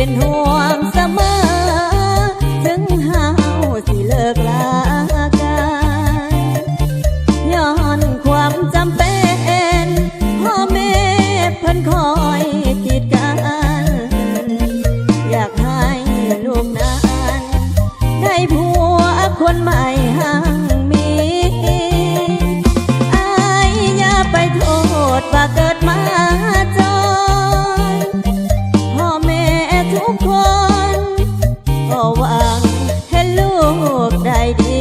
เป็นห่วงเสมอถึงเฮาสิเลิกลากันย้อนความจำเป็นพ่อแม่เพิ่นคอยกีดกันอยากให้ลูกนั้นได้ผัวคนใหม่ห่างมีอายอย่าไปโทษว่าเกิดมาจนพ่อแม่ทุกคนก็หวังให้ลูกได้ดี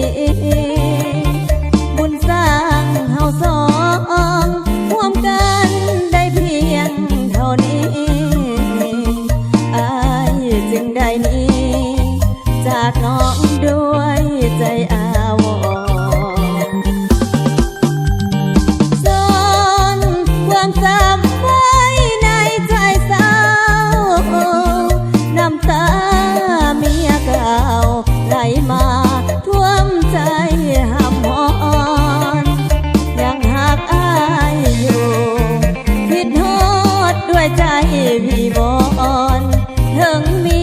บุญสร้างเฮาสองร่วมกันได้เพียงเท่านี้อายจึงได้หนีจากน้องด้วยใจอาวรณ์จนความจำไว้ในใจเศร้าน้ำตาเมียเก่าไหลมาท่วมใจห้ำหอนยังหักอายอยู่คิดฮอดด้วยใจวิวรณ์ถึงมี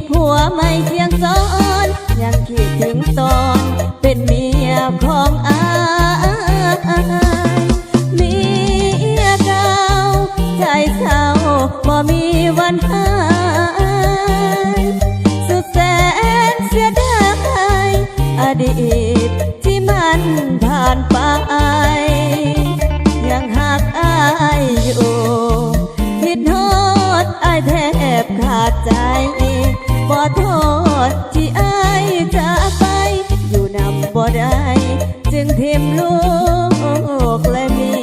ผัวไม่เคียงซ้อนยังคิดถึงตอนเป็นเมียของอายเมียเก่าใจเศร้าบ่มีวันหายสุดแสนเสียดายอดีตที่มันผ่านไปยังหักอายอยู่คิดฮอดอายแทบขาดใจบ่โทษที่อายจากไปอยู่นำบ่ได้จึงทิ่มลูกและเมีย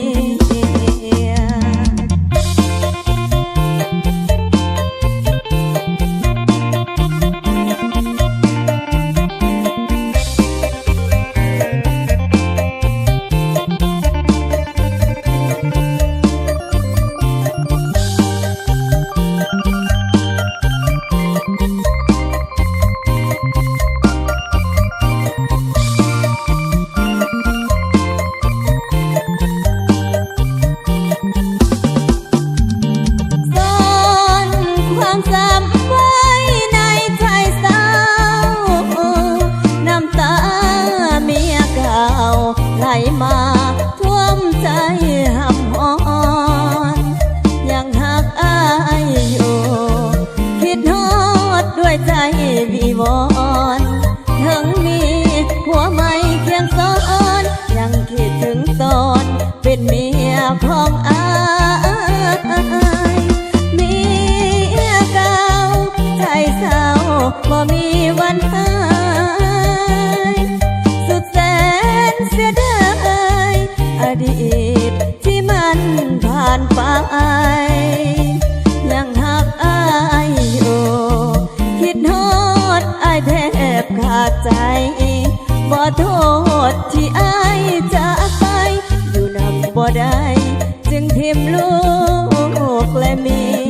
ไหลมาท่วมใจห้ำหอนยังหักอายอยู่คิดฮอดด้วยใจวิวรณ์ถึงมีผัวไม่เคียงซ้อนยังคิดถึงตอนเป็นเมียของอายเมียเก่าใจเศร้าบ่มีวันหายสุดแสนเสียดายอดีตที่มันผ่านไปยังหักอายอยู่คิดฮอดอายแทบขาดใจบ่โทษที่อายจากไปอยู่นำบ่ได้จึงทิ่มลูกและเมีย